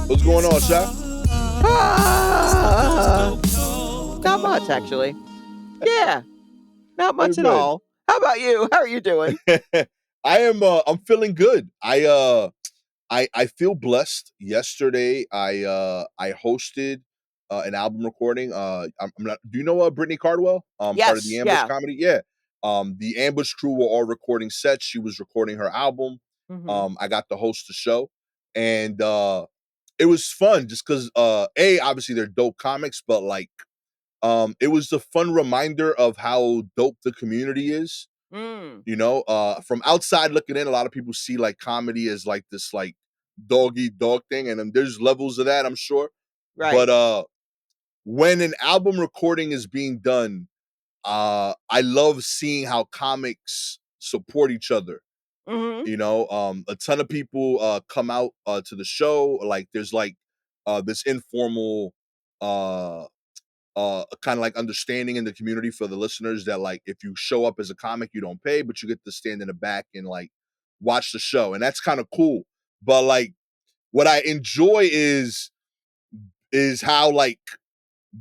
What's going on, Sha? Ah, not much, actually. Yeah, not much at Amen. all. How about you? How are you doing? I'm feeling good. I feel blessed. Yesterday I hosted an album recording. I'm not do you know Brittany Cardwell? Part of the Yes, Ambush yeah. comedy? Yeah. The Ambush crew were all recording sets. She was recording her album. Mhm. I got to host the show and it was fun just because obviously they're dope comics, but like it was a fun reminder of how dope the community is. Mm, From outside looking in, a lot of people see like comedy as like this like dog eat dog thing, and there's levels of that, I'm sure. right. But when an album recording is being done, I love seeing how comics support each other. Mhm. A ton of people come out to the show. Like there's like this informal uh kind of like understanding in the community for the listeners that like if you show up as a comic you don't pay but you get to stand in the back and like watch the show, and that's kind of cool. But like what I enjoy is how like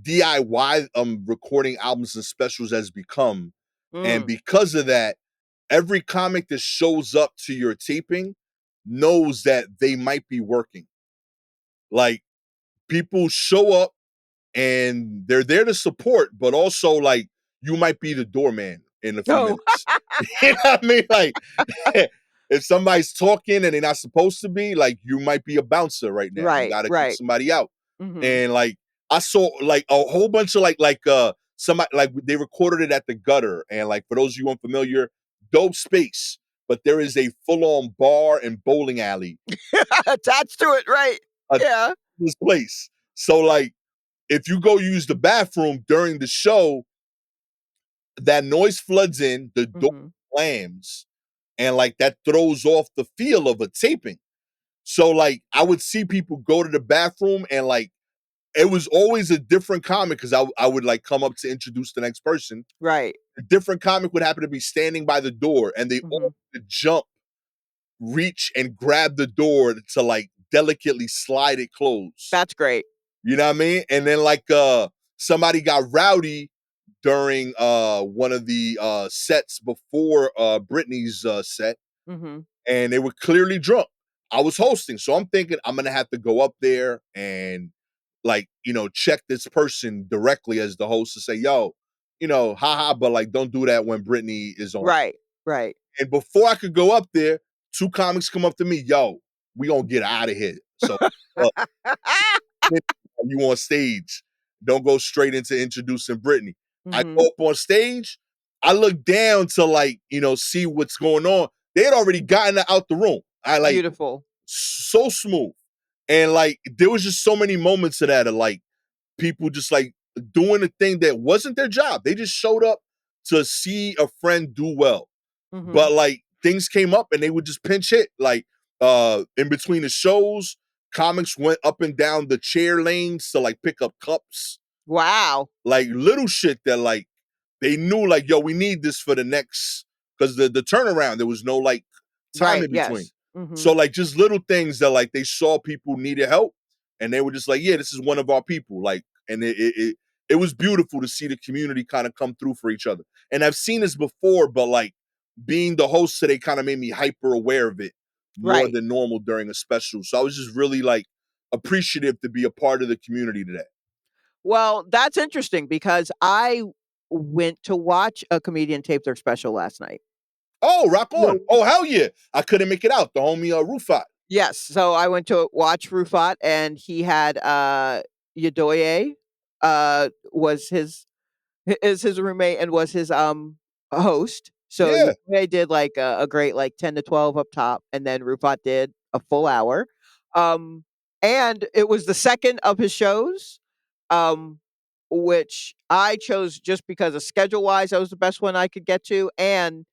DIY recording albums and specials has become. And Mm. because of that, every comic that shows up to your taping knows that they might be working. Like people show up and they're there to support, but also like you might be the doorman in a few Oh, minutes. You know what I mean? Like if somebody's talking and they're not supposed to be, like you might be a bouncer right now. You right, gotta kick right. somebody out. Mhm. And like I saw like a whole bunch of like somebody like they recorded it at the gutter. And like for those of you unfamiliar, dope space, but there is a full-on bar and bowling alley Attached to it, right. at Yeah. this place. So like if you go use the bathroom during the show, that noise floods in, the door Mhm. slams, and like that throws off the feel of a taping. So like I would see people go to the bathroom and like it was always a different comic because I would like come up to introduce the next person. Right. A different comic would happen to be standing by the door and they all Mhm. would jump, reach, and grab the door to like delicately slide it closed. That's great. You know what I mean? And then like somebody got rowdy during one of the sets before Britney's set, Mhm. and they were clearly drunk. I was hosting, so I'm thinking I'm gonna have to go up there and like check this person directly as the host to say, "Yo, haha," but like don't do that when Britney is on. Right, right. And before I could go up there, two comics come up to me, "Yo, we gonna get out of here." So you on stage. Don't go straight into introducing Britney. I go Mhm. up on stage. I look down to like, see what's going on. They had already gotten her out the room. I like Beautiful. so smooth. And like there was just so many moments of that of like people just like doing a thing that wasn't their job. They just showed up to see a friend do well. Mhm. But like things came up and they would just pinch hit. Like in between the shows, comics went up and down the chair lanes to like pick up cups, Wow. like little shit that like they knew like, yo, we need this for the next because the turnaround, there was no like time Right, in between. yes. Mhm. So like just little things that like they saw people needed help and they were just like, yeah, this is one of our people. Like, and it was beautiful to see the community kind of come through for each other. And I've seen this before, but like being the host today kind of made me hyper aware of it more Right. than normal during a special. So I was just really like appreciative to be a part of the community today. Well, that's interesting because I went to watch a comedian tape their special last night. Oh, rock on. No. Oh, hell yeah. I couldn't make it out. The homie Rufat. Yes, so I went to watch Rufat and he had, Yadoye, was his roommate and was his, host. So Yeah. Yadoye did like a great like 10 to 12 up top, and then Rufat did a full hour. Um, and it was the second of his shows, um, which I chose just because of schedule-wise, that was the best one I could get to, and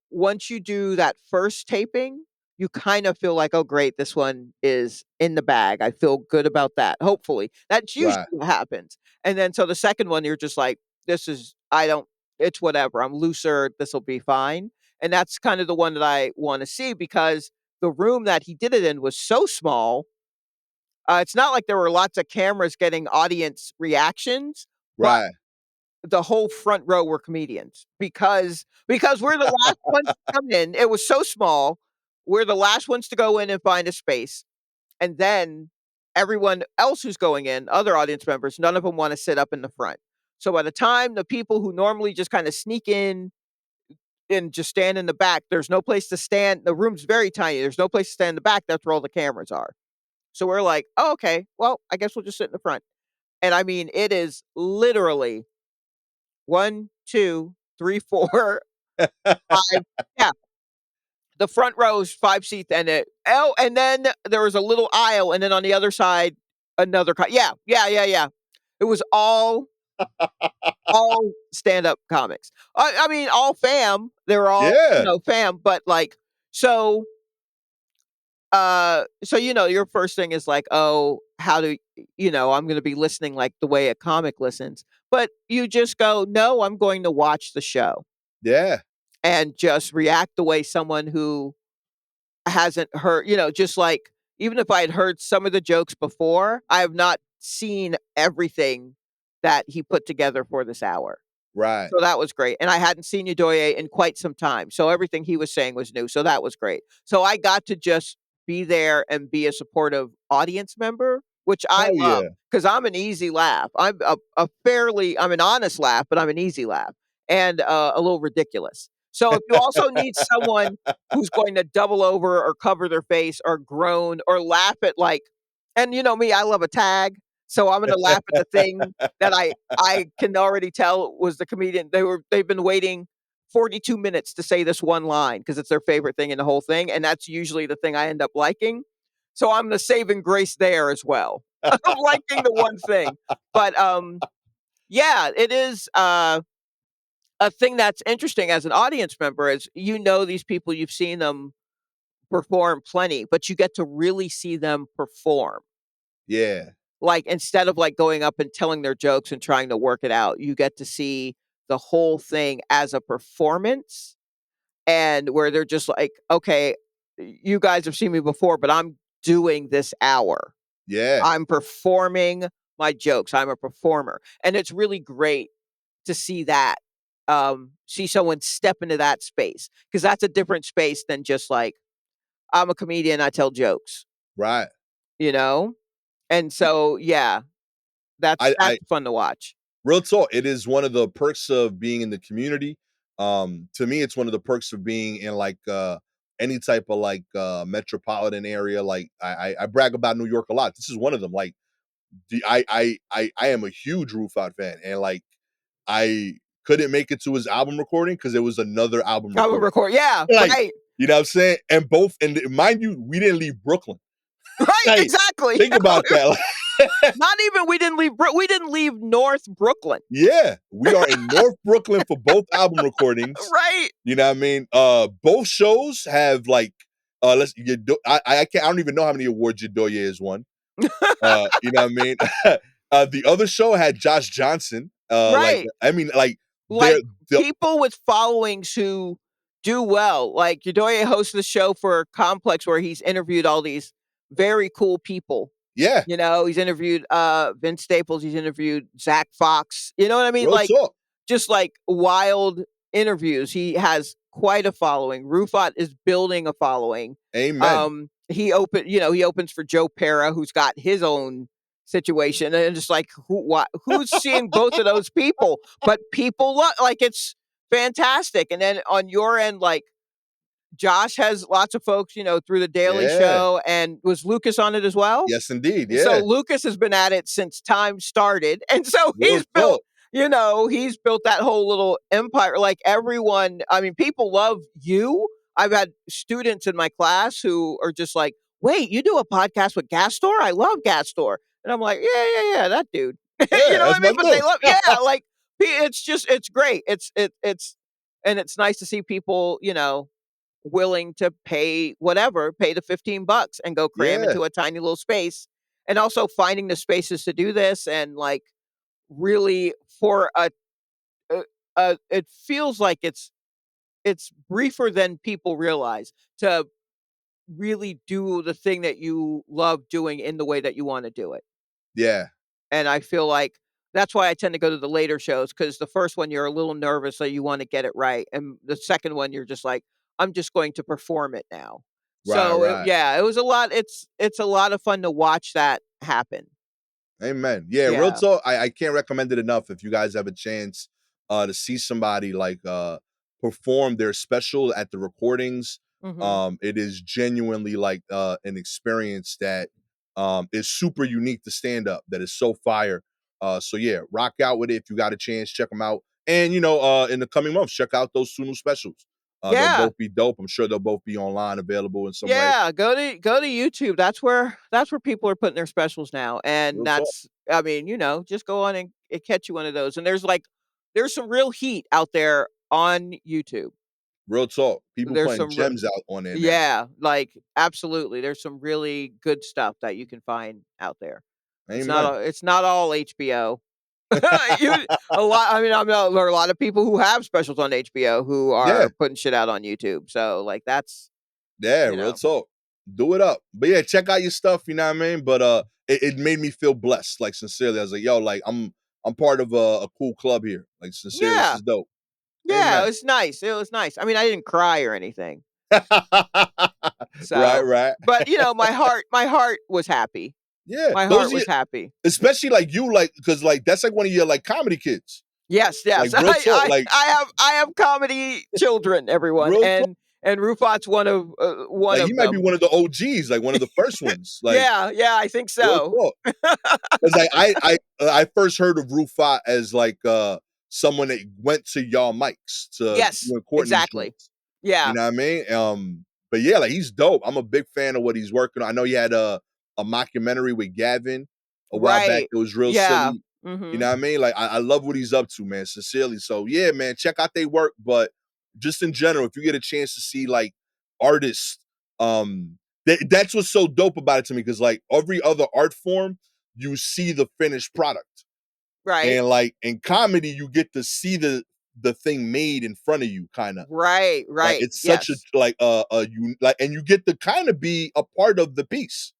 once you do that first taping, you kind of feel like, "Oh, great, this one is in the bag. I feel good about that." Hopefully. That's usually Right. what happens. And then so the second one, you're just like, "This is I don't it's whatever. I'm looser. This'll be fine." And that's kind of the one that I wanna see because the room that he did it in was so small It's not like there were lots of cameras getting audience reactions, but Right. the whole front row were comedians because we're the last ones to come in. It was so small. We're the last ones to go in and find a space. And then everyone else who's going in, other audience members, none of them wanna sit up in the front. So by the time the people who normally just kinda sneak in and just stand in the back, there's no place to stand. The room's very tiny. There's no place to stand in the back. That's where all the cameras are. So we're like, "Oh, okay. Well, I guess we'll just sit in the front." And I mean, it is literally 1, 2, 3, 4, 5. Yeah, the front row's 5 seats and and then there was a little aisle, and then on the other side, another yeah, yeah, yeah, yeah. It was all stand-up comics. I mean, all fam. They were all, Yeah. fam, but, like, so, your first thing is like, "Oh, how do" I'm gonna be listening like the way a comic listens, but you just go, "No, I'm going to watch the show," Yeah. and just react the way someone who hasn't heard just like, even if I had heard some of the jokes before, I have not seen everything that he put together for this hour. Right. So that was great, and I hadn't seen Udoye in quite some time, so everything he was saying was new, so that was great. So I got to just be there and be a supportive audience member, which I Hell love yeah. because 'cause I'm an easy laugh. I'm an honest laugh, but I'm an easy laugh and, a little ridiculous. So if you also need someone who's going to double over or cover their face or groan or laugh at, like and you know me, I love a tag, so I'm gonna laugh at the thing that I can already tell was the comedian. They've been waiting 42 minutes to say this one line because it's their favorite thing in the whole thing, and that's usually the thing I end up liking. So I'm the saving grace there as well of liking the one thing. But, yeah, it is, a thing that's interesting as an audience member is these people, you've seen them perform plenty, but you get to really see them perform. Yeah. Like, instead of, like, going up and telling their jokes and trying to work it out, you get to see the whole thing as a performance and where they're just like, "Okay, you guys have seen me before, but I'm doing this hour. Yeah. I'm performing my jokes. I'm a performer." And it's really great to see that, see someone step into that space because that's a different space than just like, "I'm a comedian, I tell jokes," Right. you know? And so, yeah, that's I fun to watch. real talk, it is one of the perks of being in the community. To me, it's one of the perks of being in like any type of like metropolitan area. Like I brag about New York a lot. This is one of them. Like I am a huge Rufat fan, and like I couldn't make it to his album recording because it was another album I would recording. record yeah, Like, right, you know what I'm saying? And both, and mind you, we didn't leave Brooklyn. right, Like, exactly. think about that. Like, Not even we didn't leave North Brooklyn. yeah, we are in North Brooklyn for both album recordings. Right. You know what I mean? Both shows have like let's you do, I can't I don't even know how many awards Yadoye has won. You know what I mean? The other show had Josh Johnson. Like Right. I mean, like they're Like, the people with followings who do well, like, Yodoye hosts the show for Complex where he's interviewed all these very cool people. yeah, He's interviewed, Vince Staples, he's interviewed Zach Fox, you know what I mean? real Like, talk. just, like, wild interviews. He has quite a following. Rufat is building a following. Amen. He opens for Joe Pera, who's got his own situation, and just like, who's seeing both of those people? But people like, it's fantastic, and then on your end, like, Josh has lots of folks, through The Daily Yeah. Show, and was Lucas on it as well? Yes, indeed. So Yeah. Lucas has been at it since time started, and so Real talk. he's built that whole little empire. Like everyone, I mean, people love you. I've had students in my class who are just like, "Wait, you do a podcast with Gastor? I love Gastor," and I'm like, "Yeah, yeah, yeah, that dude." You Yeah, know what that's I mean? my But they dude. love, yeah, like it's great. And it's nice to see people, willing to pay the 15 bucks and go cram Yeah. into a tiny little space. And also finding the spaces to do this and like really for a, it feels like it's briefer than people realize to really do the thing that you love doing in the way that you wanna do it. Yeah. And I feel like that's why I tend to go to the later shows because the first one, you're a little nervous, so you wanna get it right, and the second one, you're just like, "I'm just going to perform it now." Right, So, right. it was a lot it's a lot of fun to watch that happen. Amen. Yeah, real Yeah. talk. I can't recommend it enough if you guys have a chance to see somebody like perform their special at the recordings. Mhm. It is genuinely like an experience that is super unique to stand up, that is so fire. So yeah, rock out with it if you got a chance, check them out. And in the coming months, check out those two new specials. They'll Yeah. both be dope. I'm sure they'll both be online available in some way. Yeah, go to YouTube. That's where people are putting their specials now, and Real talk. that's I mean, just go on and catch you one of those, and there's some real heat out there on YouTube. Real talk. People There's putting some re gems out on there now. Yeah, like, absolutely, there's some really good stuff that you can find out there. Amen. It's not all HBO. You a lot I mean, I know there are a lot of people who have specials on HBO who Yeah. are putting shit out on YouTube, so, like, that's Yeah, you real know talk. Do it up. But yeah, check out your stuff, you know what I mean? But it made me feel blessed, like sincerely. I was like, yo, like I'm part of a cool club here. Like sincere, this Yeah. is dope. Yeah, Amen. it was nice. I mean, I didn't cry or anything. Right, So, right. but, my heart was happy. Yeah. My heart Those are was happy. especially like you, like, cause like that's like one of your like comedy kids. Yes, Like yes. real talk. Like I have comedy children, everyone, real talk. and Rufat's one Like he of might be them. one of the OGs, like one of the first ones. Like Yeah, yeah, I think real so. talk. Cause like I first heard of Rufat as like someone that went to y'all mics to Yes, record these exactly. joints. You Yeah, know what I mean? But yeah, like he's dope. I'm a big fan of what he's working on. I know he had a mockumentary with Gavin a while back. right. It was real Yeah. silly. You know Mhm. what I mean? Like I love what he's up to, man. Sincerely. So yeah, man, check out their work. But just in general, if you get a chance to see like artists, that's what's so dope about it to me. Cause like every other art form, you see the finished product. Right. And like in comedy, you get to see the thing made in front of you, kind of. Right, Like right. it's such Yes. you like, and you get to kind of be a part of the piece.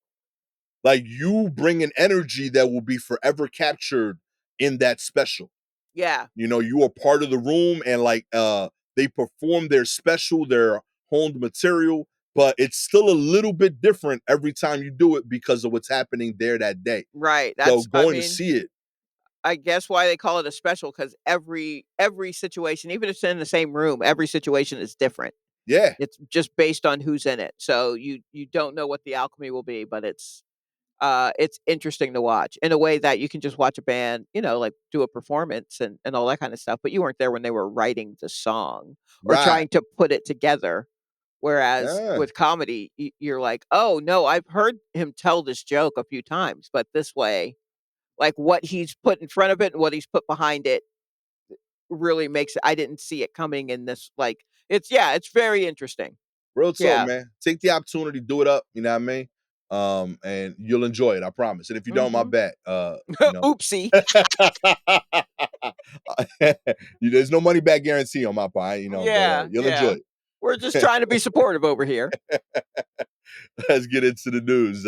Like you bring an energy that will be forever captured in that special. Yeah. You are part of the room, and like they perform their special, their honed material, but it's still a little bit different every time you do it because of what's happening there that day. Right. So I going to mean, see it, I guess why they call it a special because every situation, even if it's in the same room, every situation is different. yeah, It's just based on who's in it. So you don't know what the alchemy will be, but it's interesting to watch in a way that you can just watch a band, like do a performance and all that kind of stuff. But you weren't there when they were writing the song or right, trying to put it together. Whereas yeah, with comedy, you're like, oh no, I've heard him tell this joke a few times, but this way, like what he's put in front of it and what he's put behind it really makes it I didn't see it coming in this it's very interesting. real talk, Yeah. man. Take the opportunity, do it up. You know what I mean? And you'll enjoy it, I promise. And if you don't, my Mhm. bad. Oopsie. There's no money back guarantee on my part, but Yeah, you'll enjoy yeah. We're just trying to be supportive over here. it. Let's get into the news.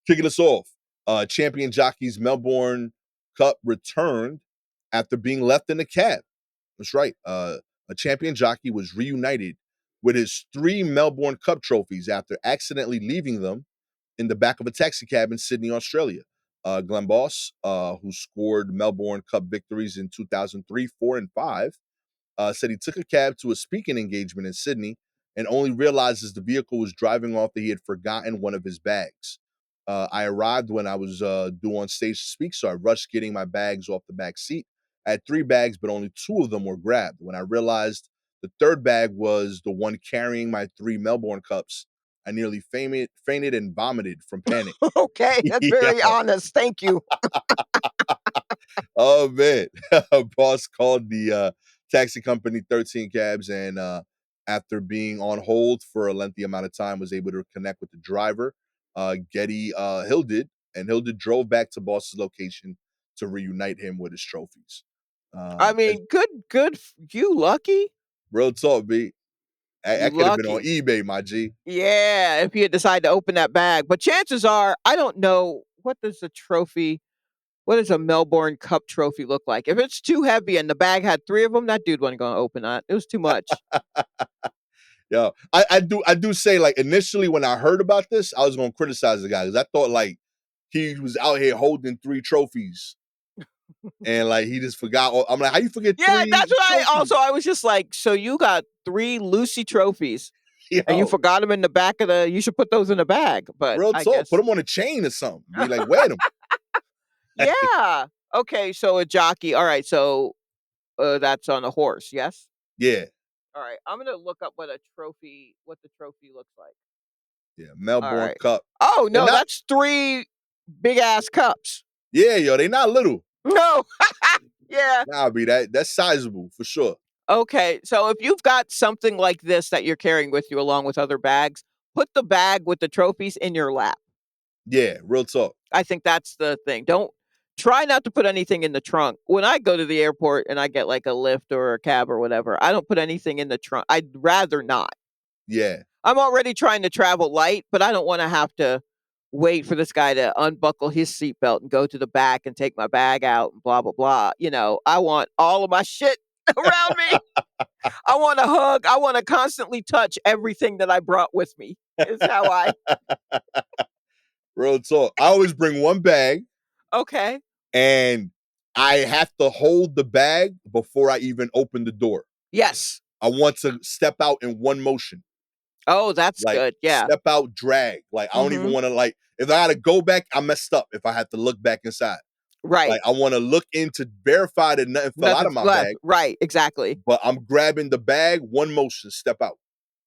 Kicking us off, champion jockeys Melbourne Cup returned after being left in a cab. That's right. A champion jockey was reunited with his 3 Melbourne Cup trophies after accidentally leaving them in the back of a taxi cab in Sydney, Australia. Glenn Boss, who scored Melbourne Cup victories in 2003, 4, and 5, said he took a cab to a speaking engagement in Sydney and only realized as the vehicle was driving off that he had forgotten one of his bags. I arrived when I was due on stage to speak, so I rushed getting my bags off the back seat. I had 3 bags, but only 2 of them were grabbed. When I realized the third bag was the one carrying my 3 Melbourne cups, I nearly fainted and vomited from panic. Okay, that's Yeah. very honest. Thank you. Oh man, boss called the taxi company 13 cabs, and after being on hold for a lengthy amount of time, was able to connect with the driver, Getty Hilded, and Hilded drove back to boss's location to reunite him with his trophies. I As mean, good you lucky. real talk, B. You That could have been on lucky. eBay, my G. Yeah, if you decide to open that bag. But chances are, I don't know what does a Melbourne Cup trophy look like? If it's too heavy and the bag had 3 of them, that dude wasn't gonna open that. It was too much. Yo, I do say, like, initially when I heard about this, I was gonna criticize the guy because I thought like he was out here holding 3 trophies and like he just forgot. I'm like, how you forget Yeah, that's three what trophies? I was just like, "So you got 3 Lucy trophies and you Yo, forgot them in the back of the you should put those in a bag." But real I talk. Put guess him on a chain or something. Be like, wear them. yeah. Okay, so a jockey. Alright, so, that's on a horse, yes? Yeah, Alright, I'm gonna look up what the trophy looks like. yeah. Melbourne Alright. Cup. Oh, They're no, not. that's 3 big ass cups. Yeah, yo, they not little. No. Yeah. Nah, be that's sizable for sure. Okay, so if you've got something like this that you're carrying with you along with other bags, put the bag with the trophies in your lap. Yeah, real talk. I think that's the thing. Don't try not to put anything in the trunk. When I go to the airport and I get like a Lyft or a cab or whatever, I don't put anything in the trunk. I'd rather not. Yeah, I'm already trying to travel light, but I don't want to have to wait for this guy to unbuckle his seatbelt and go to the back and take my bag out and blah blah blah. I want all of my shit around me. I want to hug. I want to constantly touch everything that I brought with me. Is how I real talk. I always bring one bag okay. and I have to hold the bag before I even open the door. Yes. I want to step out in one motion, Oh, that's like good. Yeah. step out, drag. Like I don't even Mhm. want to like if I gotta go back, I messed up. If I have to look back inside, Right. like I want to look in to verify that nothing fell out of Nothing's my left. bag. Right, exactly. But I'm grabbing the bag, one motion, step out.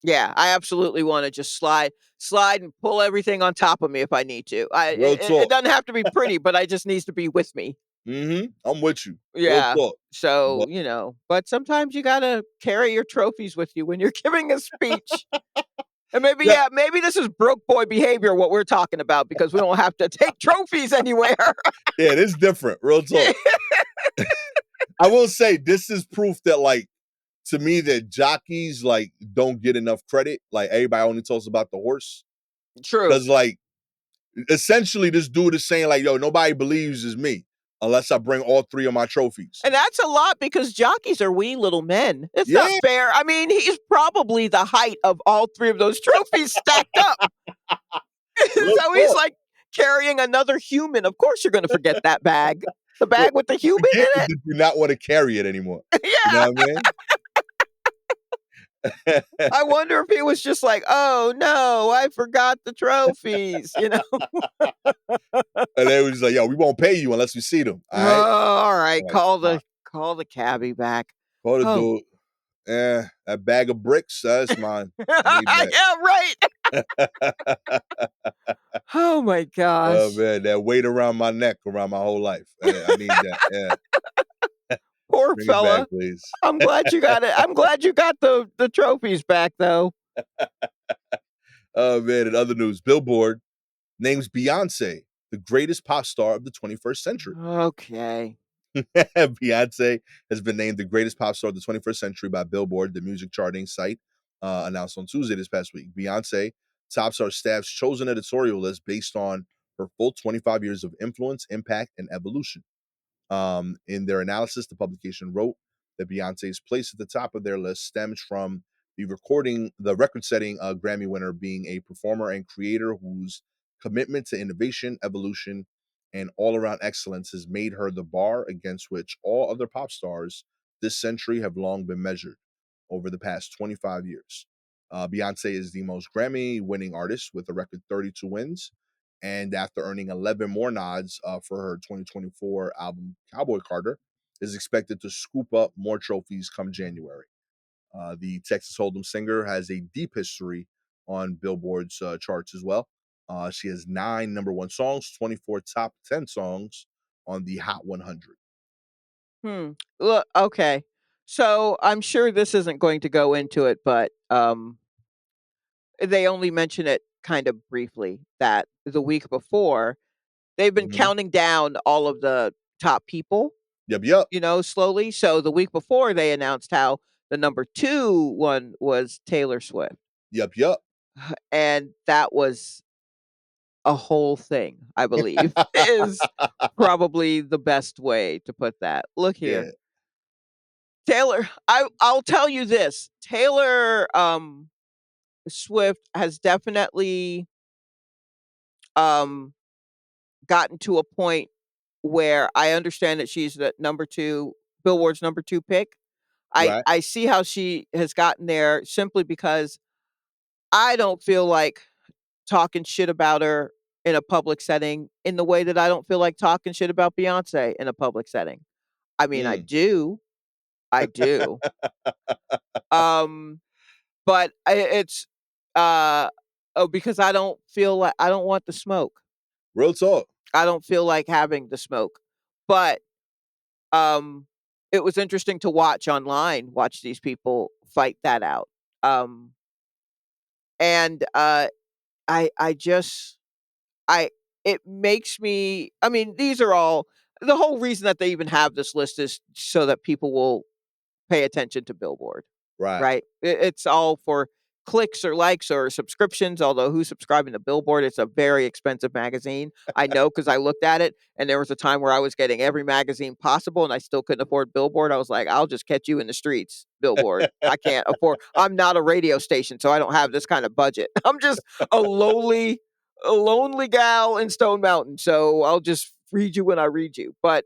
Yeah, I absolutely wanna just slide and pull everything on top of me if I need to. Real It talk. doesn't have to be pretty, but I just needs to be with me. I'm with you. Real Yeah. talk. So, But but sometimes you gotta carry your trophies with you when you're giving a speech. And maybe, yeah, yeah, maybe this is broke boy behavior, what we're talking about, because we don't have to take trophies anywhere. yeah, it is different. Real Yeah, talk. I will say this is proof that like to me that jockeys like don't get enough credit. Like everybody only talks about the horse. true. Because like essentially this dude is saying like, yo, nobody believes is me unless I bring all 3 of my trophies. And that's a lot because jockeys are wee little men. It's not Yeah, fair. I mean, he's probably the height of all 3 of those trophies stacked up. real So he's talk. like carrying another human. Of course you're gonna forget that bag. The Look, bag with the human forget in it it? that you not want to carry it anymore. You Yeah. know what I mean? I wonder if he was just like, "Oh, no, I forgot the trophies," you know? And they was like, yo, we won't pay you unless we see them. All "Oh, right. alright, I'm like, fine. call the cabbie back." Call the Oh. dude. That bag of bricks, that's mine. I need Yeah, right. that. Oh my Oh gosh. man, that weight around my neck, around my whole life. I need that. Yeah. Poor Bring it back, fella. please. I'm glad you got it. I'm glad you got the trophies back, though. Oh man, in other news, Billboard names Beyonce the greatest pop star of the 21st century. Okay. Beyonce has been named the greatest pop star of the 21st century by Billboard, the music charting site, announced on Tuesday this past week. Beyonce tops our staff's chosen editorial list based on her full 25 years of influence, impact, and evolution. In their analysis, the publication wrote that Beyonce's place at the top of their list stems from the record-setting Grammy winner being a performer and creator whose commitment to innovation, evolution, and all-around excellence has made her the bar against which all other pop stars this century have long been measured over the past 25 years. Beyonce is the most Grammy-winning artist with a record 32 wins, and after earning 11 more nods for her 2024 album Cowboy Carter, is expected to scoop up more trophies come January. The Texas Hold'em singer has a deep history on Billboard's charts as well. She has 9 number one songs, 24 top 10 songs on the Hot 100. Hmm. Look, okay. So, I'm sure this isn't going to go into it, but, they only mention it kind of briefly that the week before, they've been Mhm. counting down all of the top people, Yep, yep. slowly. So, the week before, they announced how The number 2 one was Taylor Swift, Yup, yup. and that was a whole thing, I believe, is probably the best way to put that. Look here. Yeah. Taylor, I'll tell you this. Taylor Swift has definitely um gotten to a point where I understand that she's the number 2 Billboard's number 2 pick. Right. I see how she has gotten there simply because I don't feel like talking shit about her in a public setting in the way that I don't feel like talking shit about Beyonce in a public setting. I mean, Mm. I do. Um, but it's uh oh, because I don't feel like I don't want the smoke. Real talk. I don't feel like having the smoke. But um it was interesting to watch these people fight that out. Um and I just I it makes me I mean, these are all the whole reason that they even have this list is so that people will pay attention to Billboard, Right. right? It's all for clicks or likes or subscriptions, although who's subscribing to Billboard? It's a very expensive magazine. I know because I looked at it and there was a time where I was getting every magazine possible and I still couldn't afford Billboard. I was like, I'll just catch you in the streets, Billboard. I can't afford I'm not a radio station, so I don't have this kind of budget. I'm just a lowly a lonely gal in Stone Mountain. So I'll just read you when I read you. But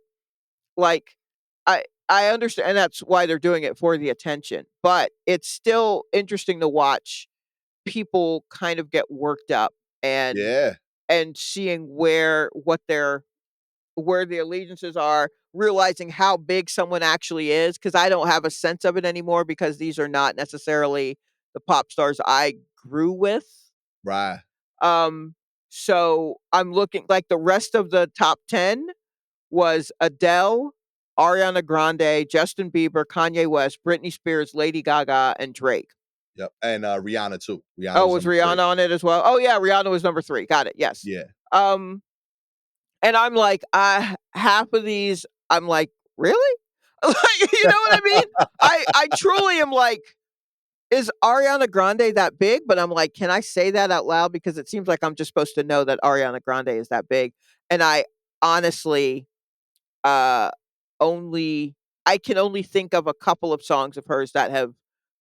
like I understand and that's why they're doing it for the attention, but it's still interesting to watch people kind of get worked up and Yeah. seeing where the allegiances are, realizing how big someone actually is because I don't have a sense of it anymore because these are not necessarily the pop stars I grew with. Right. Um so I'm looking like the rest of the top 10 was Adele, Ariana Grande, Justin Bieber, Kanye West, Britney Spears, Lady Gaga, and Drake. Yep. And Rihanna too. Rihanna Oh, was was number 3. Rihanna on it as well? Oh yeah, Rihanna was number 3. Got it. Yes. Yeah. Um, and I'm like, half of these, I'm like, really? Like, you know what I mean? I truly am like, is Ariana Grande that big? But I'm like, can I say that out loud? Because it seems like I'm just supposed to know that Ariana Grande is that big. And I honestly uh, only I can only think of a couple of songs of hers that have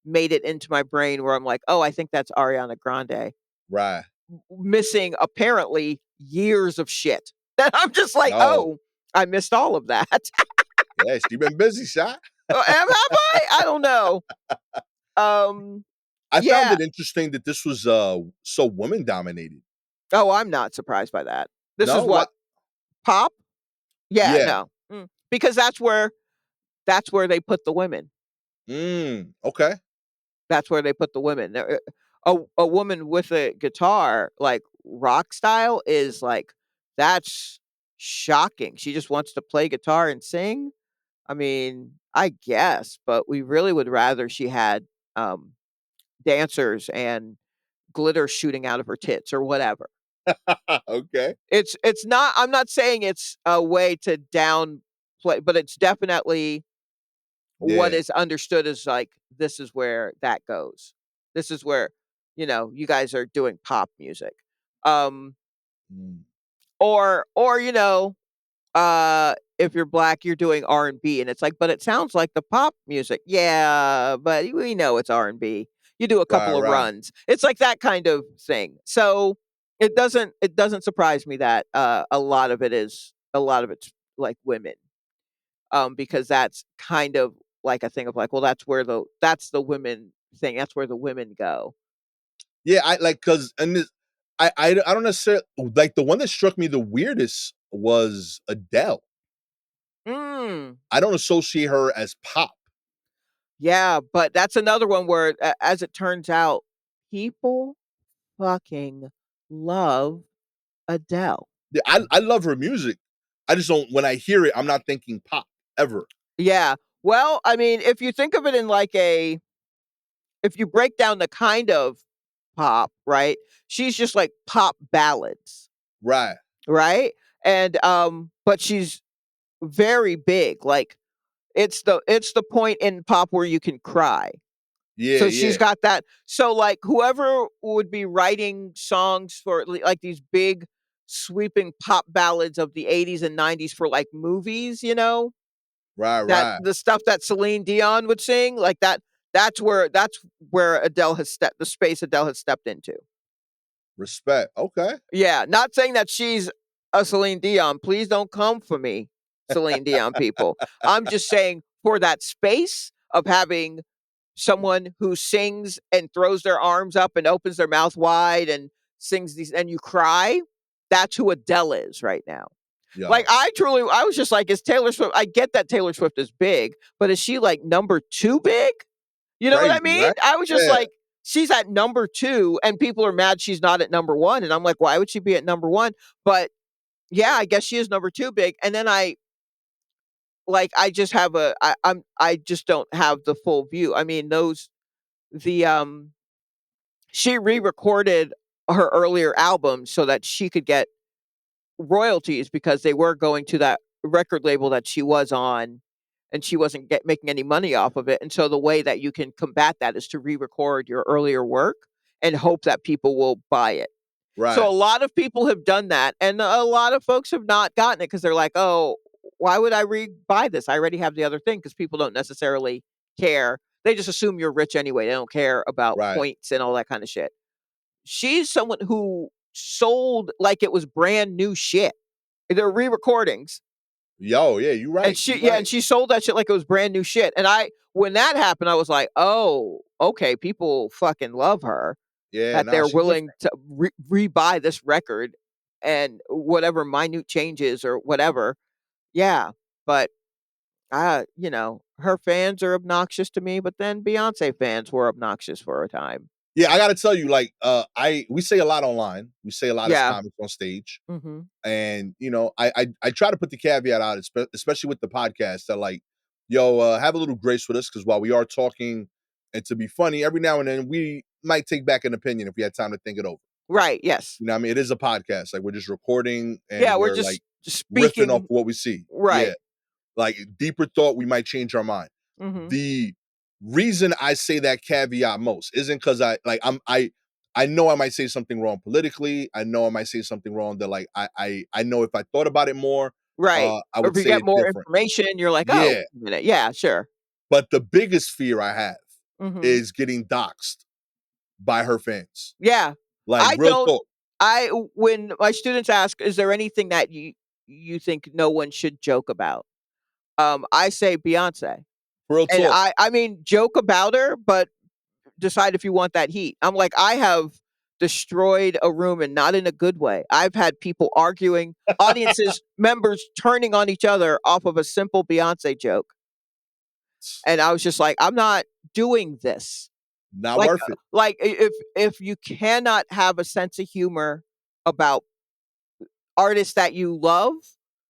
made it into my brain where I'm like, "Oh, I think that's Ariana Grande." Right. Missing apparently years of shit. That I'm just like, No. "Oh, I missed all of that." Yeah, she been busy, shot. Have I? I don't know. Um, I found yeah. it interesting that this was so woman dominated. Oh, I'm not surprised by that. This is No, what? what pop? Yeah, Yeah. no. Because that's where they put the women. Okay. That's where they put the women. A woman with a guitar, like rock style, is like that's shocking. She just wants to play guitar and sing. I mean, I guess, but we really would rather she had um, dancers and glitter shooting out of her tits or whatever. Okay. It's not. I'm not saying it's a way to downplay, but it's definitely what Yeah. is understood as like this is where that goes. This is where, you guys are doing pop music. Um Mm. or if you're black you're doing R&B and B, and it's like but it sounds like the pop music. Yeah, but we know it's R&B. You do a Right, couple of right. runs. It's like that kind of thing. So it doesn't surprise me that a lot of it's like women because that's kind of like a thing of like, well, that's the women thing. That's where the women go. Yeah, I like cuz and this I don't necessarily like the one that struck me the weirdest was Adele. Mm, I don't associate her as pop. yeah, but that's another one where, as it turns out, people fucking love Adele. Yeah, I love her music. I just don't when I hear it, I'm not thinking pop ever. Yeah. Well, I mean, if you think of it in like if you break down the kind of pop, right? She's just like pop ballads, Right. right? And but she's very big. Like It's the point in pop where you can cry. Yeah, So she's yeah. got that. So, like, whoever would be writing songs for, like, these big sweeping pop ballads of the '80s and '90s for, like, movies, Right, that right. the stuff that Celine Dion would sing, like, that's where Adele has stepped the space Adele has stepped into. Respect. Okay. Yeah, not saying that she's a Celine Dion. Please don't come for me, Celine Dion people. I'm just saying for that space of having someone who sings and throws their arms up and opens their mouth wide and sings these and you cry, that's who Adele is right now. Like, Yo, I was just like, is Taylor Swift I get that Taylor Swift is big, but is she, like, number 2 big? You know what I crazy, mean? right? I was just Yeah. like, she's at number 2 and people are mad she's not at number 1, and I'm like, "Why would she be at number 1?" But, yeah, I guess she is number 2 big, and then I just have I just don't have the full view. I mean, those the, she re-recorded her earlier albums so that she could get royalties because they were going to that record label that she was on, and she wasn't making any money off of it. And so the way that you can combat that is to re-record your earlier work and hope that people will buy it. So Right, a lot of people have done that, and a lot of folks have not gotten it because they're like, "Oh, why would I buy this? I already have the other thing." Because people don't necessarily care. They just assume you're rich anyway. They don't care about right. points and all that kind of shit. She's someone who sold like it was brand new shit. They're re-recordings, Yo, yeah, you and right. You she yeah, and right. she sold that shit like it was brand new shit. And when that happened, I was like, "Oh, okay, people fucking love her." Yeah, That nah, they're she willing different. to rebuy this record and whatever minute changes or whatever. Yeah, but, her fans are obnoxious to me, but then Beyonce fans were obnoxious for a time. Yeah, I gotta tell you, like, we say a lot online. We say a lot as Yeah. comics on stage. Mhm. And I try to put the caveat out, especially with the podcast, that like, yo, have a little grace with us because while we are talking and to be funny, every now and then we might take back an opinion if we had time to think it over. Right, yes. You know what I mean? It is a podcast. Like we're just recording and Yeah, we're we're like just riffing off speaking. what we see. Right. Yeah. Like deeper thought, we might change our mind. Mhm. The reason I say that caveat most isn't because I know I might say something wrong politically. I know I might say something wrong that like I know if I thought about it more, Right. I Or would if you say get it more different. information, you're like, "Oh, Yeah. wait a minute. Yeah, sure." But the biggest fear I have Mhm. is getting doxxed by her fans. Yeah. Like I real don't talk. when my students ask, "Is there anything that you think no one should joke about?" I say Beyonce. Real And talk. I mean, joke about her, but decide if you want that heat. I'm like, I have destroyed a room and not in a good way. I've had people arguing, audiences, members turning on each other off of a simple Beyonce joke. And I was just like, I'm not doing this. Not Like worth it. if you cannot have a sense of humor about artists that you love,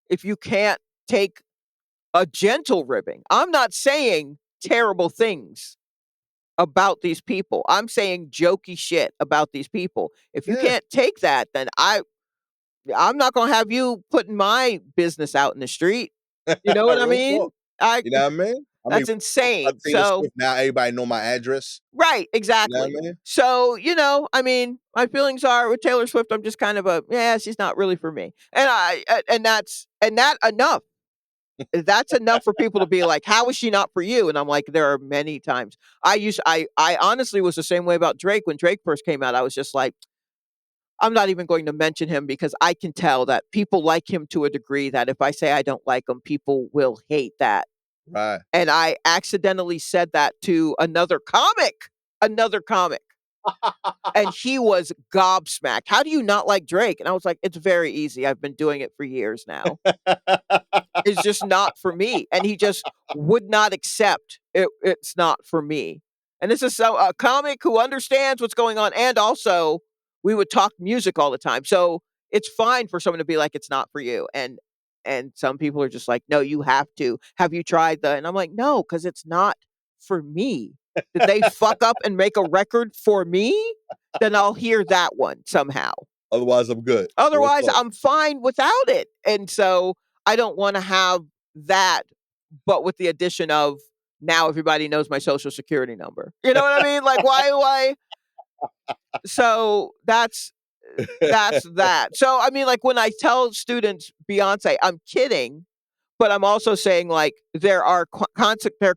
if you can't take a gentle ribbing. I'm not saying terrible things about these people. I'm saying jokey shit about these people. If you Yeah. can't take that, then I'm not gonna have you putting my business out in the street. You know what I Real mean? talk. I You know what I mean? I mean, That's talk about insane. Taylor So Swift. Now everybody know my address. right, You know what exactly. I mean? So, I mean, my feelings are with Taylor Swift, I'm just kind of yeah, she's not really for me. And that enough. That's enough for people to be like, "How is she not for you?" And I'm like, "There are many times." I honestly was the same way about Drake when Drake first came out. I was just like, "I'm not even going to mention him because I can tell that people like him to a degree that if I say I don't like him, people will hate that." Right. And I accidentally said that to another comic, and he was gobsmacked. "How do you not like Drake?" And I was like, "It's very easy. I've been doing it for years now." Is just not for me, and he just would not accept it's not for me. And this is a comic who understands what's going on, and also we would talk music all the time. So it's fine for someone to be like, "It's not for you." And some people are just like, "No, you have to. Have you tried the?" And I'm like, "No, because it's not for me." Did they fuck up and make a record for me? Then I'll hear that one somehow. Otherwise, I'm good. Real Otherwise, talk. I'm fine without it. And so I don't wanna have that but with the addition of now everybody knows my social security number. You know what I mean? Like why so that's that. So I mean like when I tell students Beyonce, I'm kidding, but I'm also saying like there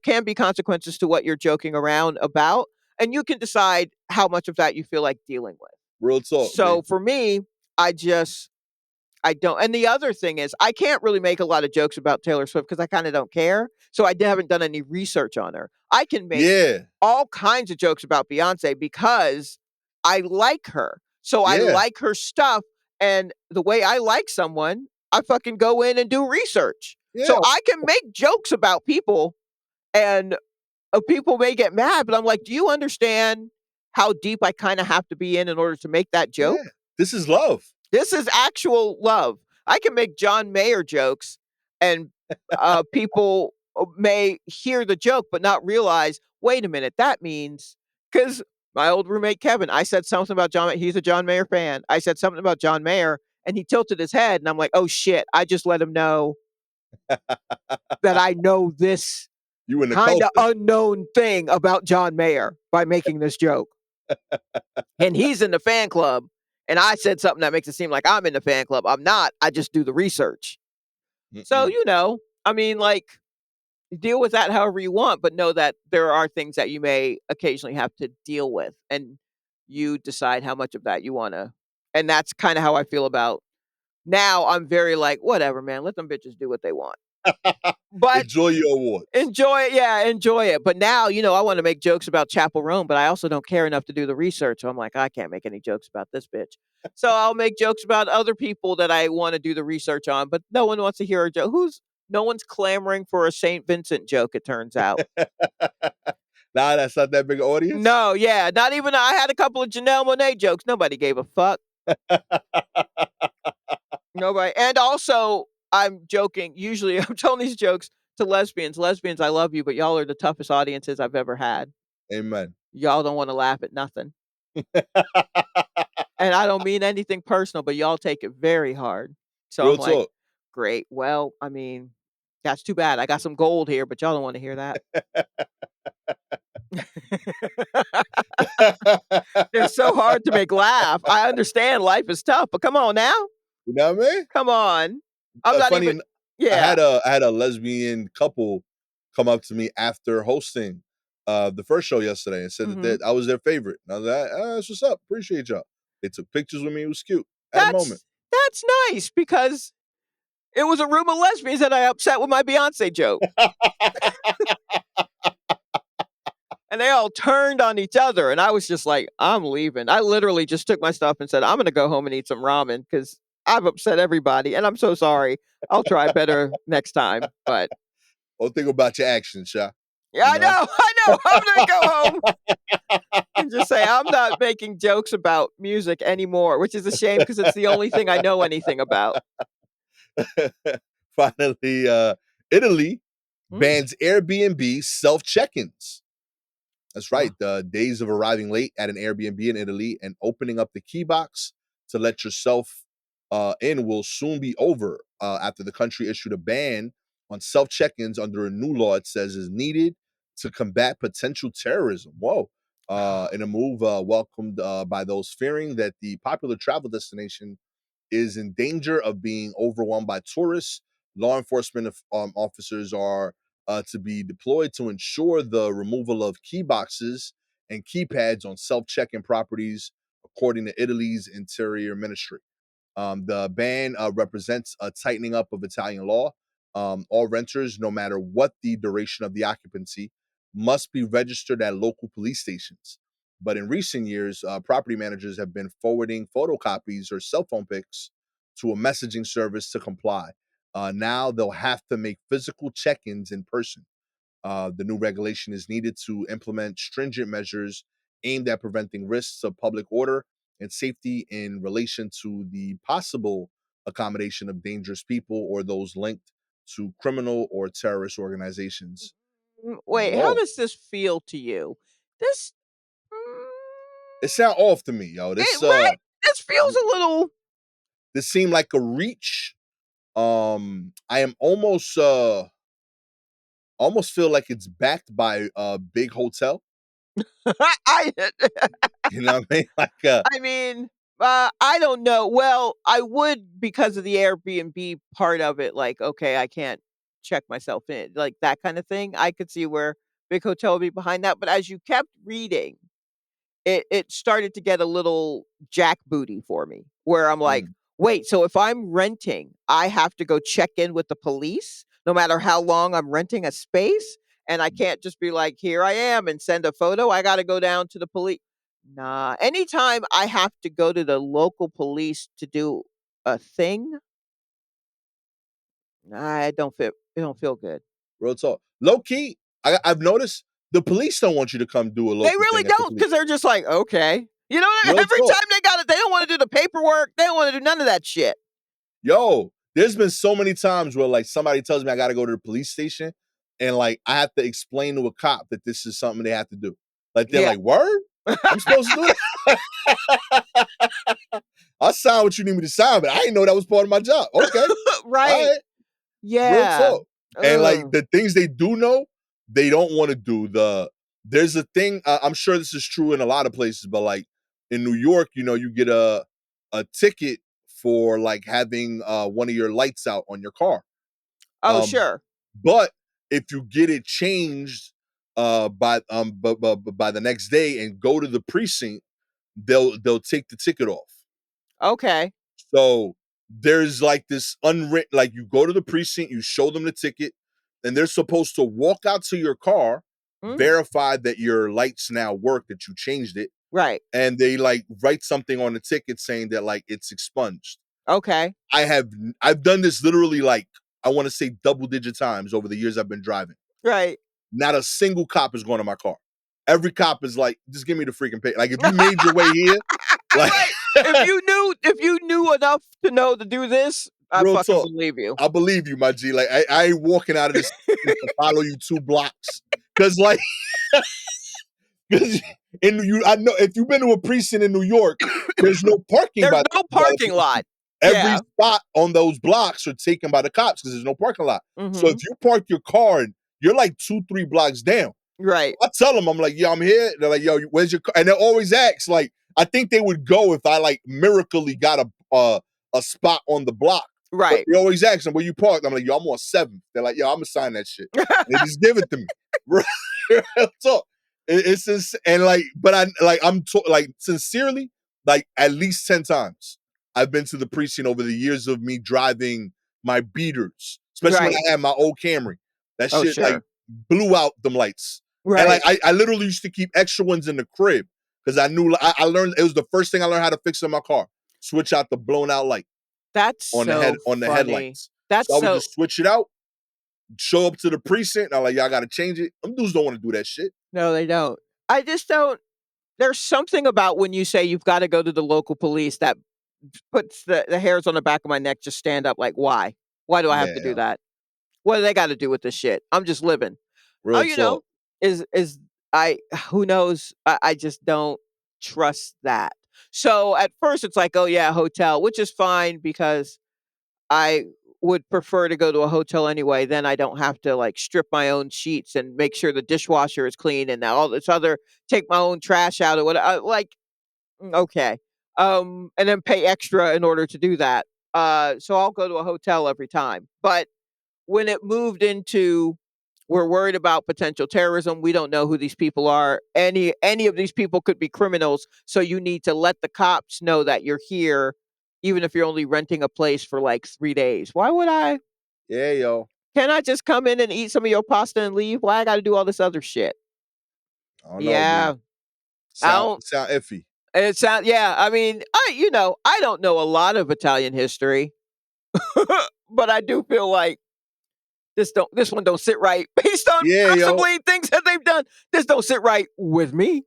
can be consequences to what you're joking around about, and you can decide how much of that you feel like dealing with. Real talk, So B. for me, I just I don't. And the other thing is, I can't really make a lot of jokes about Taylor Swift because I kind of don't care. So haven't done any research on her. I can make Yeah, all kinds of jokes about Beyonce because I like her. So I yeah, like her stuff. And the way I like someone, I fucking go in and do research. So yeah, I can make jokes about people and people may get mad, but I'm like, do you understand how deep I kind of have to be in order to make that joke? yeah. This is love. This is actual love. I can make John Mayer jokes and people may hear the joke but not realize, wait a minute, that means because my old roommate Kevin, I said something about John. He's a John Mayer fan. I said something about John Mayer and he tilted his head and I'm like, oh shit, I just let him know that I know this You in the kind of culture. unknown thing about John Mayer by making this joke. And he's in the fan club. And I said something that makes it seem like I'm in the fan club. I'm not. I just do the research. So, Mm-mm. I mean, like, deal with that however you want, but know that there are things that you may occasionally have to deal with. And you decide how much of that you want to. And that's kind of how I feel about now. I'm very like, whatever, man, let them bitches do what they want. But Enjoy your awards. enjoy it, yeah, enjoy it. But now, I want to make jokes about Chapel Roan, but I also don't care enough to do the research. So I'm like, I can't make any jokes about this bitch. So I'll make jokes about other people that I want to do the research on, but no one wants to hear a joke. No one's clamoring for a St. Vincent joke, it turns out. Nah, that's not that big an audience. No, yeah, not even I had a couple of Janelle Monáe jokes. Nobody gave a fuck. Nobody. And also, I'm joking. Usually, I'm telling these jokes to lesbians. Lesbians, I love you, but y'all are the toughest audiences I've ever had. Amen. Y'all don't want to laugh at nothing. And I don't mean anything personal, but y'all take it very hard. So I'm Real like, talk. great. Well, I mean, that's too bad. I got some gold here, but y'all don't want to hear that. They're so hard to make laugh. I understand life is tough, but come on now. You know what I mean? Come on. I'm not Funny even, en yeah. I had a lesbian couple come up to me after hosting, the first show yesterday and said Hmm. that I was their favorite. And I was like, "Ah, that's what's up. Appreciate y'all." They took pictures with me. It was cute. Had a moment. That's nice because it was a room of lesbians that I upset with my Beyonce joke. And they all turned on each other. And I was just like, I'm leaving. I literally just took my stuff and said, I'm going to go home and eat some ramen because I've upset everybody. And I'm so sorry. I'll try better next time. But Don't think about your actions, Sha, yeah, you I know? know. I know. I'm going to go home and just say, I'm not making jokes about music anymore, which is a shame because it's the only thing I know anything about. Finally, Italy Mm. bans Airbnb self-check-ins. That's right. Wow. The days of arriving late at an Airbnb in Italy and opening up the key box to let yourself in will soon be over after the country issued a ban on self check ins under a new law it says is needed to combat potential terrorism. Whoa. In a move welcomed by those fearing that the popular travel destination is in danger of being overwhelmed by tourists. Law enforcement officers are to be deployed to ensure the removal of key boxes and keypads on self-check-in properties, according to Italy's Interior Ministry. The ban represents a tightening up of Italian law. All renters, no matter what the duration of the occupancy, must be registered at local police stations. But in recent years, property managers have been forwarding photocopies or cell phone pics to a messaging service to comply. Now they'll have to make physical check ins in person. The new regulation is needed to implement stringent measures aimed at preventing risks of public order and safety in relation to the possible accommodation of dangerous people or those linked to criminal or terrorist organizations. Wait, how Whoa. does this feel to you? This, mm, It sound off to me, yo. right? This feels a little. This seemed like a reach. I am almost almost feel like it's backed by a big hotel. I You know what I mean? I mean, I don't know. Well, I would because of the Airbnb part of it, like, okay, I can't check myself in, like that kind of thing. I could see where big hotel would be behind that. But as you kept reading, it started to get a little jackbooty for me, where I'm like, Mm, wait, so if I'm renting, I have to go check in with the police no matter how long I'm renting a space? And I mm. can't just be like, here I am and send a photo. I got to go down to the police. Nah, anytime I have to go to the local police to do a thing, I don't feel it don't feel good. Real talk. Low key, I've noticed the police don't want you to come do a They local really thing at the don't police. because they're just like, okay. You know, Real every talk. time they got it, they don't want to do the paperwork. They don't want to do none of that shit. Yo, there's been so many times where like somebody tells me I gotta go to the police station and like I have to explain to a cop that this is something they have to do. Like they're Yeah. like, word? I'm supposed to do that? I signed what you need me to sign, but I didn't know that was part of my job. Okay. All Right. right. Real Yeah. talk. And like Ugh. the things they do know, they don't want to do. There's a thing. I'm sure this is true in a lot of places, but like in New York, you know, you get a ticket for like having one of your lights out on your car. Oh, Um, sure. but if you get it changed by the next day and go to the precinct, they'll take the ticket off. Okay. So there's like this unwritten, like you go to the precinct, you show them the ticket, and they're supposed to walk out to your car, Mm. verify that your lights now work, that you changed it, Right. and they like write something on the ticket saying that like it's expunged. Okay. I've done this literally like I want to say double digit times over the years I've been driving. Right. Not a single cop is going to my car. Every cop is like, just give me the freaking pay. Like if you made your way here, like Right. If you knew enough to know to do this, I real fucking talk. believe you. I believe you, my G. Like I ain't walking out of this to follow you 2 blocks. Cause like because in you I know if you've been to a precinct in New York, there's no parking There's no by the parking precinct. lot. Every Yeah. spot on those blocks are taken by the cops because there's no parking lot. So if Mhm. you park your car and you're like 2, 3 blocks down, Right. I tell them, I'm like, yo, I'm here. They're like, yo, where's your car? And they always ask, like, I think they would go if I like miraculously got a spot on the block. But Right. they always ask them where you parked. I'm like, yo, I'm on 7th. They're like, yo, I'm gonna sign that shit. And they just give it to me. Real talk. It's just and like, but like sincerely, like at least 10 times I've been to the precinct over the years of me driving my beaters, especially when Right. I had my old Camry. That Oh, shit like sure. blew out them lights. And like Right. I literally used to keep extra ones in the crib because I knew I learned it was the first thing I learned how to fix in my car. Switch out the blown out light That's so on the funny. headlights. That's So I would so just switch it out, show up to the precinct. And I'm like, y'all gotta change it. Them dudes don't want to do that shit. No, they don't. I just don't there's something about when you say you've gotta go to the local police that puts the hairs on the back of my neck just stand up like, "Why? Why do I have to do Yeah, that? What do they gotta do with this shit? I'm just living." Oh, real you know, talk. is I who knows? I just don't trust that. So, at first, it's like, "Oh, yeah, hotel," which is fine because I would prefer to go to a hotel anyway, then I don't have to, like, strip my own sheets and make sure the dishwasher is clean and all this other take my own trash out or what like, okay. And then pay extra in order to do that. So I'll go to a hotel every time. But when it moved into we're worried about potential terrorism, we don't know who these people are. Any of these people could be criminals, so you need to let the cops know that you're here even if you're only renting a place for like 3 days. Why would I? Yeah, yo. Can I just come in and eat some of your pasta and leave? Why I got to do all this other shit? I don't know, B. Yeah. I don't Sound iffy. it sound yeah, I mean, I don't know a lot of Italian history, but I do feel like this one don't sit right based on Yeah, yo. possibly things that they've done. This don't sit right with me.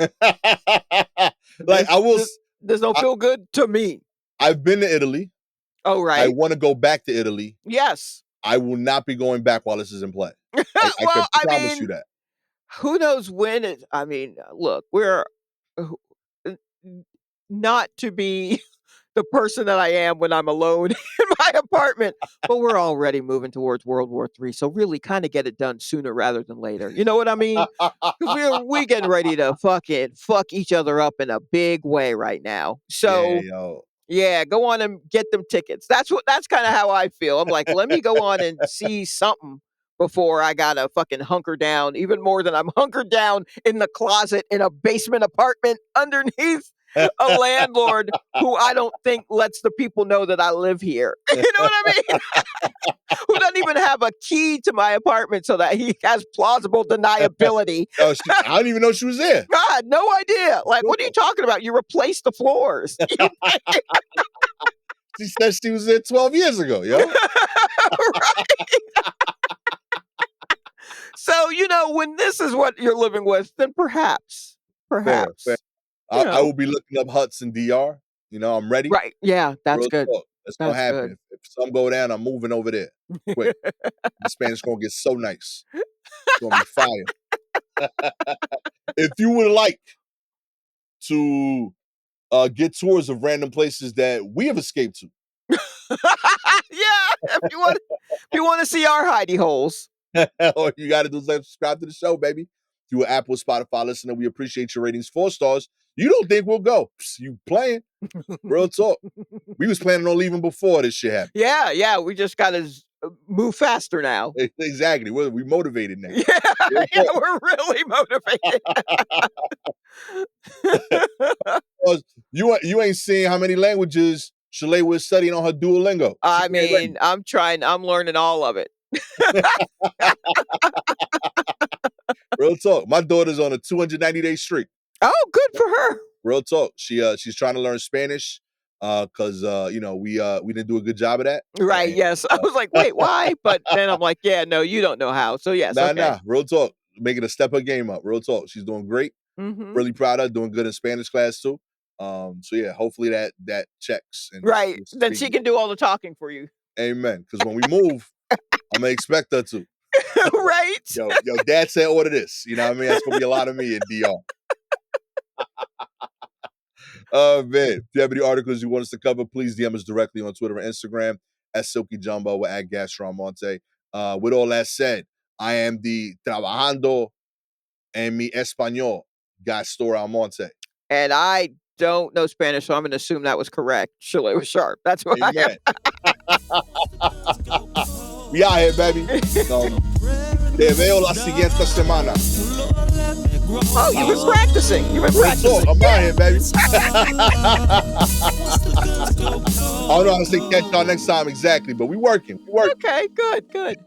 Like This this this don't I, feel good to me. I've been to Italy. Oh, I right. want to go back to Italy. Yes. I will not be going back while this is in play. I can Well, I promise you mean, that. who knows when it I mean, look, we're uh, n- not to be the person that I am when I'm alone in my apartment. But we're already moving towards World War III, so really kind of get it done sooner rather than later. You know what I mean? Because we getting ready to fucking fuck each other up in a big way right now. Yeah, So yo. yeah, go on and get them tickets. That's kind of how I feel. I'm like, let me go on and see something before I gotta fucking hunker down, even more than I'm hunkered down in the closet in a basement apartment underneath a landlord who I don't think lets the people know that I live here. You know what I mean? Who doesn't even have a key to my apartment so that he has plausible deniability. Oh, I don't even know she was there. God, no idea. Like, what are you talking about? You replaced the floors. She said she was there 12 years ago, yo. Right? So, when this is what you're living with, then perhaps, Fair, fair. perhaps, you I know. will be looking up huts in DR. I'm ready. Right. Yeah, that's Real good. talk. That's gonna That's happen. good. If some go down, I'm moving over there quick. The Spanish gonna get so nice. It's gonna be fire. If you would like to get tours of random places that we have escaped to, Yeah, if you want to see our hidey holes. all you got to do is subscribe to the show, baby. If you're an Apple, Spotify listener, we appreciate your ratings. 4 stars. You don't think we'll go? Psst, you playing? Real talk. We was planning on leaving before this shit happened. Yeah, we just got to move faster now. Exactly. We motivated now. Yeah, yeah, we're really motivated. 'Cause you ain't seeing how many languages Shalewa is studying on her Duolingo. She I ain't ready. mean, I'm learning all of it. Real talk. My daughter's on a 290-day streak. Oh, good for her. Real talk. She's trying to learn Spanish because we didn't do a good job of that. Right, And, yes. I was like, "Wait, why?" But then I'm like, "Yeah, no, you don't know how." So yes, okay. nah. Real talk. Making a step her game up. Real talk. She's doing great. Mhm. Really proud of her. Doing good in Spanish class too. So yeah, hopefully that checks and Right. we'll Then speak. she can do all the talking for you. Amen. Because when we move, I'm gonna expect her to. Right? Yo, dad said order this. You know what I mean? That's gonna be a lot of me in DR. Oh man. If you have any articles you want us to cover, please DM us directly on Twitter and Instagram at Silky Jumbo or at Gastor Almonte. With all that said, I am the trabajando en mi español, Gastor Almonte. And I don't know Spanish, so I'm gonna assume that was correct. Shalewa Sharpe. That's what I am. Amen. We out here, baby. Te veo la siguiente semana. Oh, you've been practicing. You've been Real practicing. talk. I'm out here, baby. I don't know how to say catch y'all next time exactly, but we working. Okay, good.